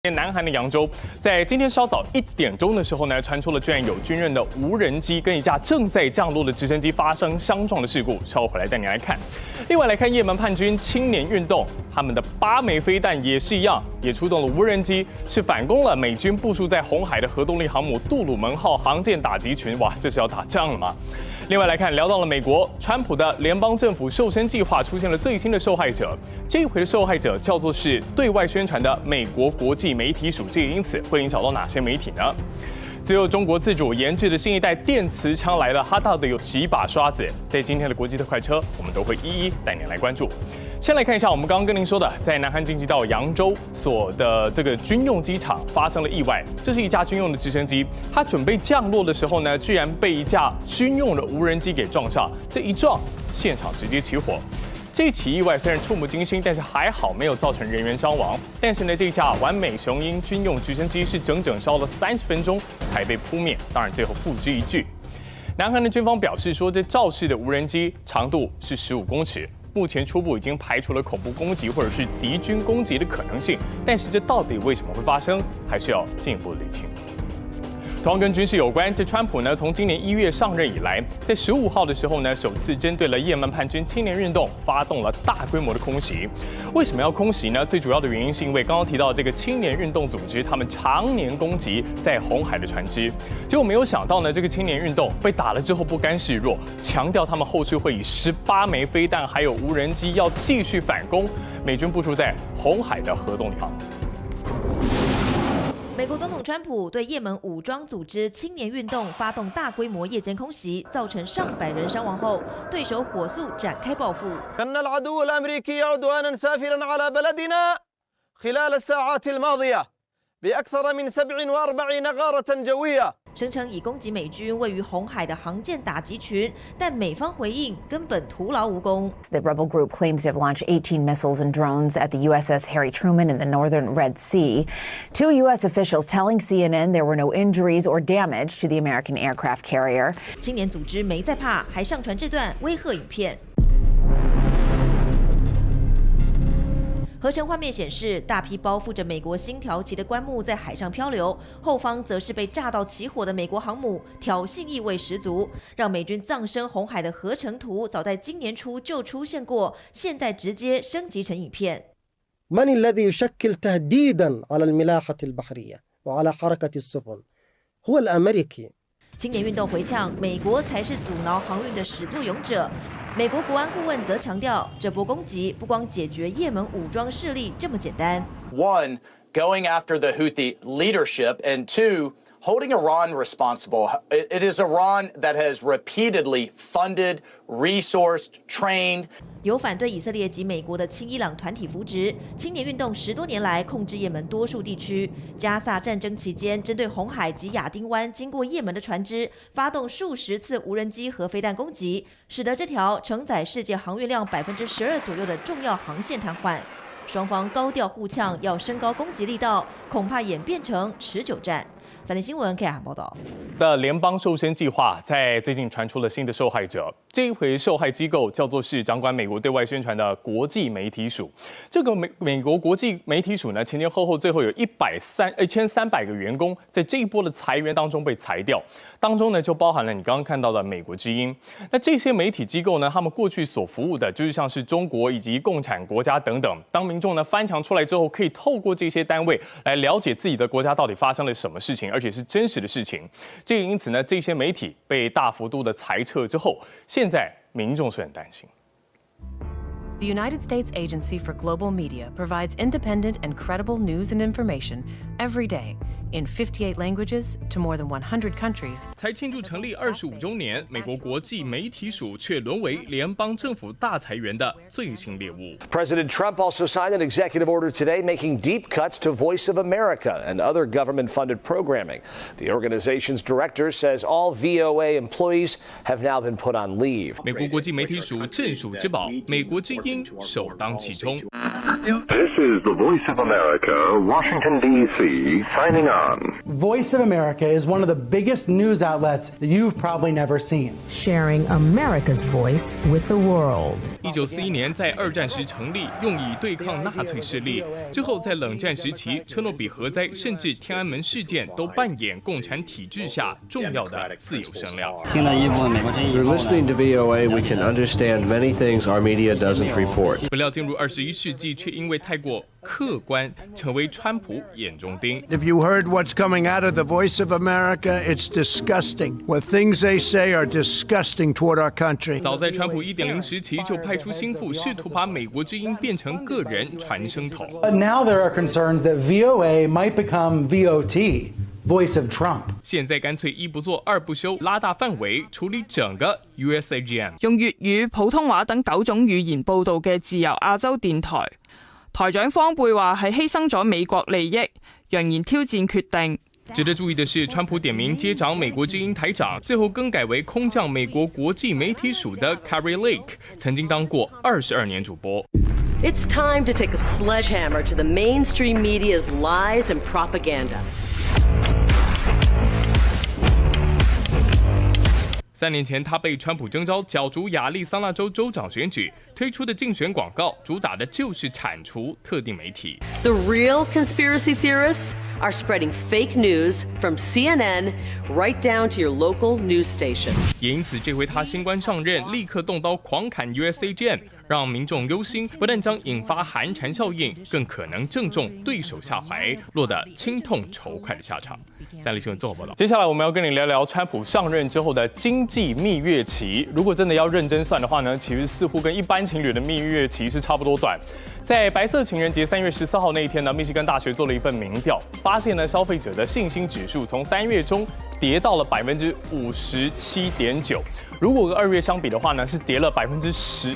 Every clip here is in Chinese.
南韩的扬州，在今天稍早1点钟的时候呢，传出了居然有军人的无人机跟一架正在降落的直升机发生相撞的事故。稍后回来带你来看。另外来看也门叛军青年运动，他们的8枚飞弹也是一样，也出动了无人机，是反攻了美军部署在红海的核动力航母杜鲁门号航舰打击群。哇，这是要打仗了吗？另外来看，聊到了美国，川普的联邦政府瘦身计划出现了最新的受害者。这一回的受害者叫做是对外宣传的美国国际媒体署，这也因此会影响到哪些媒体呢？最后，中国自主研制的新一代电磁枪来了，它到底有几把刷子？在今天的国际特快车，我们都会一一带您来关注。先来看一下，我们刚刚跟您说的，在南韩京畿道扬州所的这个军用机场发生了意外。这是一架军用的直升机，它准备降落的时候呢，居然被一架军用的无人机给撞上。这一撞，现场直接起火。这起意外虽然触目惊心，但是还好没有造成人员伤亡。但是呢，这架完美雄鹰军用直升机是整整烧了30分钟才被扑灭。当然，最后付之一炬。南韩的军方表示说，这肇事的无人机长度是15公尺。目前初步已经排除了恐怖攻击或者是敌军攻击的可能性，但是这到底为什么会发生，还需要进一步厘清。同样跟军事有关，这川普呢从今年1月上任以来，在15号的时候呢，首次针对了也门叛军青年运动发动了大规模的空袭。为什么要空袭呢？最主要的原因是因为刚刚提到这个青年运动组织，他们常年攻击在红海的船只，结果没有想到呢，这个青年运动被打了之后不甘示弱，强调他们后续会以18枚飞弹还有无人机要继续反攻美军部署在红海的核动力航母。美国总统川普对也门武装组织青年运动发动大规模夜间空袭，造成上百人伤亡后，对手火速展开报复。كان العدو الأمريكي يعد عدوانا سافرا على بلدنا خلال الساعات الماضية بأكثر من 47 غارة جوية。声称已攻击美军位于红海的航舰打击群，但美方回应根本徒劳无功。The rebel group claims to have launched 18 missiles and drones at the USS Harry Truman in the northern Red Sea. Two U.S. officials telling CNN there were no injuries or damage to the American aircraft carrier. 青年组织没在怕，还上传这段威吓影片。合成画面显示，大批包覆着美国星条旗的棺木在海上漂流，后方则是被炸到起火的美国航母，挑衅意味十足，让美军葬身红海的合成图早在今年初就出现过，现在直接升级成影片。من الذي يشكل تهديدا على الملاحة البحرية وعلى حركة السفن؟ هو الأمريكي。青年运动回呛，美国才是阻挠航运的始作俑者。美国国安顾问则强调，这波攻击不光解决也门武装势力这么简单。One, going after the Houthi leadership, and two, holding Iran responsible. It is Iran that has repeatedly funded, resourced, trained. 有反对以色列及美国的亲伊朗团体扶植，青年运动10多年来控制也门多数地区。加萨战争期间，针对红海及亚丁湾经过也门的船只，发动数十次无人机和飞弹攻击，使得这条承载世界航运量12%左右的重要航线瘫痪。双方高调互呛，要升高攻击力道，恐怕演变成持久战。三立新闻 KR 报道。的联邦瘦身计划在最近传出了新的受害者，这一回受害机构叫做是掌管美国对外宣传的国际媒体署。这个美国国际媒体署呢，前前后后最后有1300个员工在这一波的裁员当中被裁掉，当中呢就包含了你刚刚看到的美国之音。那这些媒体机构呢，他们过去所服务的就是像是中国以及共产国家等等。当民众呢翻墙出来之后，可以透过这些单位来了解自己的国家到底发生了什么事情，而且是真实的事情。这也因此呢，这些媒体被大幅度的裁撤之后，现在民众是很担心。The United States Agency for Global Media provides independent and credible news and information every day in 58 languages to more than 100 countries. 才庆祝成立25周年，美国国际媒体署却沦为联邦政府大裁员的最新猎物。President Trump also signed an executive order today making deep cuts to Voice of America and other government-funded programming. The organization's director says all VOA employees have now been put on leave. 美国国际媒体署镇署之宝，美国之音首当其冲。This is the Voice of America, Washington, D.C., signing off. Voice of America is one of the biggest news outlets that you've probably never seen. Sharing America's voice with the world. 1941年在二战时成立，用以对抗纳粹势力。之后在冷战时期，车诺比核灾甚至天安门事件都扮演共产体制下重要的自由声量。听了一部分美国之音以后 Listening to VOA, we can understand many things our media doesn't report. 不料进入21世纪，却因为太过客观，成为川普眼中钉。 If you heard what's coming out of the Voice of America, it's disgusting. What things they say are disgusting toward our country. 早在川普1.0时期，就派出心腹，试图把美国之音变成个人传声筒。 But now there are concerns that VOA might become VOT, Voice of Trump. 现在干脆一不做二不休，拉大範圍處理整個 USAGM。 用粵語、普通話等9種語言報導嘅自由亞洲電台，台長方貝話係犧牲咗美國利益，揚言挑戰決定。 值得注意的是，川普点名接掌美国之音台长，最后更改为空降美国国际媒体署的 Kari Lake， 曾经当过22年主播。 It's time to take a sledgehammer to the mainstream media's lies and propaganda. 3年前，他被川普征召角逐亚利桑那州州长选举，推出的竞选广告主打的就是铲除特定媒体。 The real conspiracy theorists are spreading fake news from CNN right down to your local news station. 也因此，这回他新官上任，立刻动刀狂砍 USAGM， 让民众忧心，不但将引发寒蝉效应，更可能正中对手下怀，落得亲痛仇快的下场。三立新闻综合报道。接下来我们要跟你聊聊川普上任之后的经济蜜月期。如果真的要认真算的话呢，其实似乎跟一般情侣的蜜月期是差不多短。在白色情人节3月14号那一天呢，密西根大学做了一份民调，发现呢消费者的信心指数从3月中跌到了57.9%，如果跟2月相比的话呢，是跌了11%。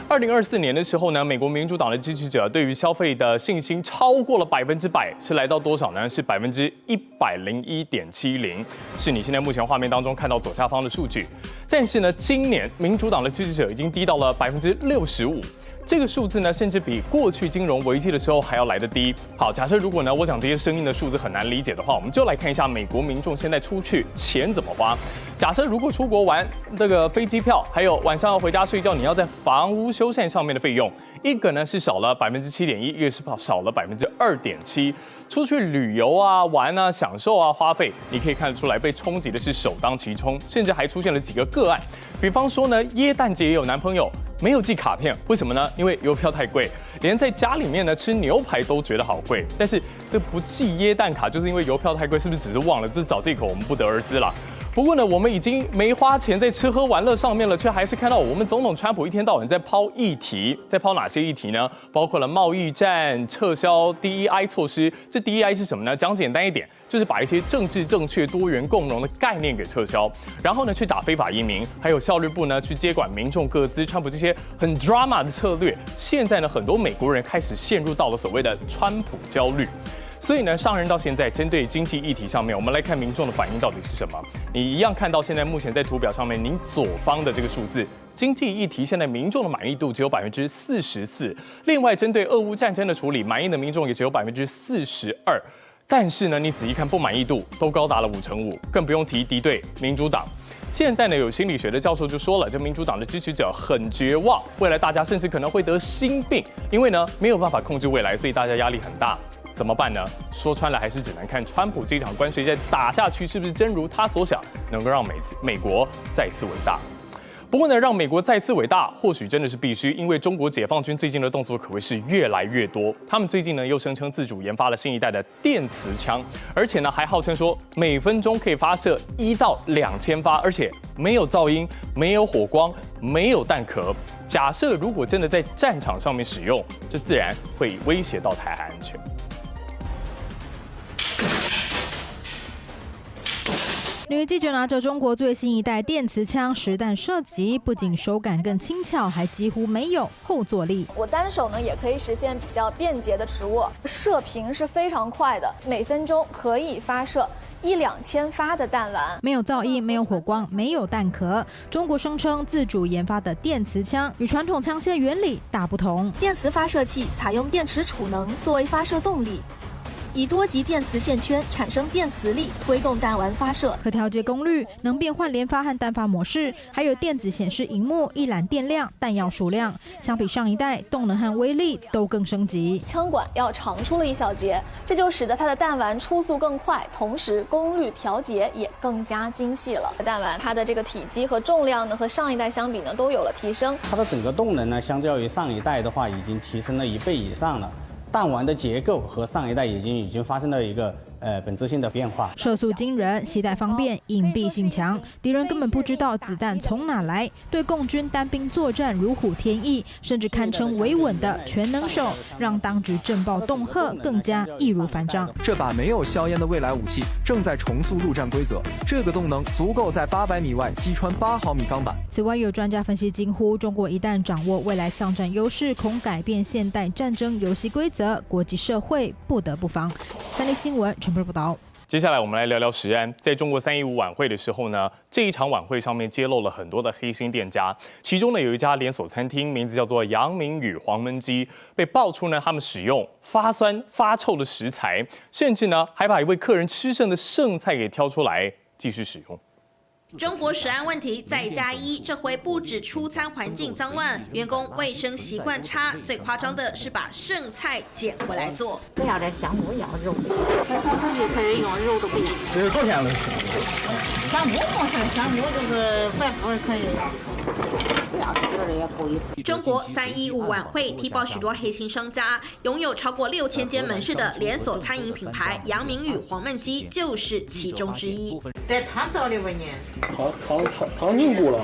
2024年的时候呢，美国民主党的支持者对于消费的信心超过了100%，是来到多少呢？是101.70%，是你现在目前画面当中看到左下方的数据。但是呢，今年民主党的支持者已经低到了65%。 这个数字呢，甚至比过去金融危机的时候还要来得低。好，假设如果呢，我讲这些声音的数字很难理解的话，我们就来看一下美国民众现在出去钱怎么花。假设如果出国玩，这个飞机票，还有晚上要回家睡觉，你要在房屋修缮上面的费用，一个呢是少了7.1%，一个是少了2.7%。出去旅游啊、玩啊、享受啊、花费，你可以看得出来被冲击的是首当其冲，甚至还出现了几个个案。比方说呢，耶诞节也有男朋友 没有寄卡片，为什么呢？因为邮票太贵，连在家里面呢吃牛排都觉得好贵。但是这不寄耶诞卡，就是因为邮票太贵，是不是只是忘了？这找借口我们不得而知啦。不过呢，我们已经没花钱在吃喝玩乐上面了，却还是看到我们总统川普一天到晚在抛议题，在抛哪些议题呢？包括了贸易战、撤销 DEI 措施。这 DEI 是什么呢？讲简单一点，就是把一些政治正确、多元共荣的概念给撤销，然后呢去打非法移民，还有效率部呢去接管民众个资。川普这些很 drama 的策略，现在呢很多美国人开始陷入到了所谓的川普焦虑。 所以呢，上任到现在，针对经济议题上面，我们来看民众的反应到底是什么。你一样看到现在目前在图表上面，您左方的这个数字，经济议题现在民众的满意度只有44%。另外，针对俄乌战争的处理，满意的民众也只有42%。但是呢，你仔细看，不满意度都高达了5%，更不用提敌对民主党。 现在呢，有心理学的教授就说了，这民主党的支持者很绝望，未来大家甚至可能会得心病，因为呢没有办法控制未来，所以大家压力很大。怎么办呢？说穿了，还是只能看川普这场关税战打下去，是不是真如他所想，能够让美国再次伟大。 不过呢，让美国再次伟大，或许真的是必须，因为中国解放军最近的动作可谓是越来越多。他们最近呢又声称自主研发了新一代的电磁枪，而且呢还号称说每分钟可以发射1到2000发，而且没有噪音、没有火光、没有弹壳。假设如果真的在战场上面使用，这自然会威胁到台海安全。 女记者拿着中国最新一代电磁枪实弹射击，不仅手感更轻巧，还几乎没有后坐力。我单手呢也可以实现比较便捷的持握，射频是非常快的，每分钟可以发射1-2000发的弹丸，没有噪音，没有火光，没有弹壳。中国声称自主研发的电磁枪与传统枪械原理大不同。电磁发射器采用电池储能作为发射动力。以多级电磁线圈产生电磁力，推动弹丸发射。可调节功率，能变换连发和单发模式，还有电子显示荧幕，一览电量、弹药数量。相比上一代，动能和威力都更升级。枪管要长出了一小截，这就使得它的弹丸出速更快，同时功率调节也更加精细了。弹丸它的这个体积和重量呢，和上一代相比呢，都有了提升。它的整个动能呢，相较于上一代的话，已经提升了1倍以上了。弹丸的结构和上一代已经发生了一个本质性的变化。射速惊人，携带方便，隐蔽性强，敌人根本不知道子弹从哪来，对共军单兵作战如虎添翼，甚至堪称维稳的全能手，让当局震爆恫吓更加易如反掌。这把没有硝烟的未来武器正在重塑陆战规则，这个动能足够在800米外击穿8毫米钢板。此外，有专家分析惊呼，中国一旦掌握未来巷战优势，恐改变现代战争游戏规则，国际社会不得不防。三立新闻陈报道。接下来我们来聊聊食安。在中国315晚会的时候呢，这一场晚会上面揭露了很多的黑心店家，其中呢有一家连锁餐厅，名字叫做杨明宇黄焖鸡，被爆出呢他们使用发酸发臭的食材，甚至呢还把一位客人吃剩的剩菜给挑出来继续使用。中国食安问题再加一，这回不止出餐环境脏乱，员工卫生习惯差，最夸张的是把剩菜捡回来做。不要这香菇，要肉。自己才用肉都不要。这是昨天的。香菇好像香菇就是反复可以。中国315晚会踢爆许多黑心商家，拥有超过6000间门市的连锁餐饮品牌杨明宇黄焖鸡就是其中之一。在烫到的问你。糖凝固了。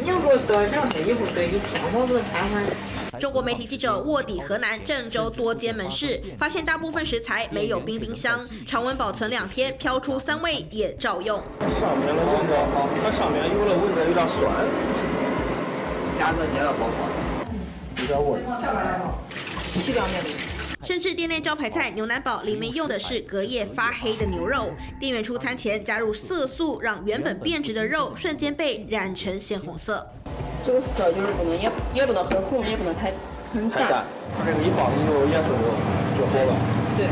凝固多少是一不对，一天或者3分。中国媒体记者卧底河南郑州多间门市，发现大部分食材没有冰箱，常温保存2天，飘出酸味也照用。上面的味道，它上面有的味道有点酸。价格跌了不好的，有点味。洗两面。甚至店内招牌菜牛腩煲里面用的是隔夜发黑的牛肉，店员出餐前加入色素，让原本变质的肉瞬间被染成鲜红色。这个色就是不能也不能很红，也不能太淡。它这个一放就颜色就好了。对。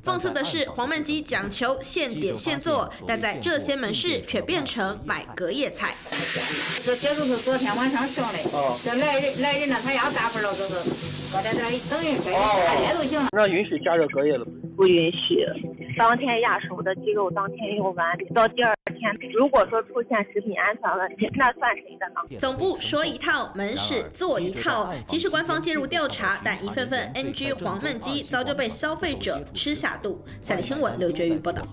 讽刺的是，黄焖鸡讲求现点现做，但在这些门市却变成买隔夜菜。这些都是昨天晚上上的，这来人了，他要大份了，就是搁在这里等于3天都行了。那允许加热隔夜的吗？不允许。当天压熟的鸡肉当天用完，到第2天，如果说出现食品安全问题，那算谁的呢？总部说一套，门市做一套。即使官方介入调查，但一份份 NG 黄焖鸡早就被消费者吃下肚。三立新闻刘觉宇报道。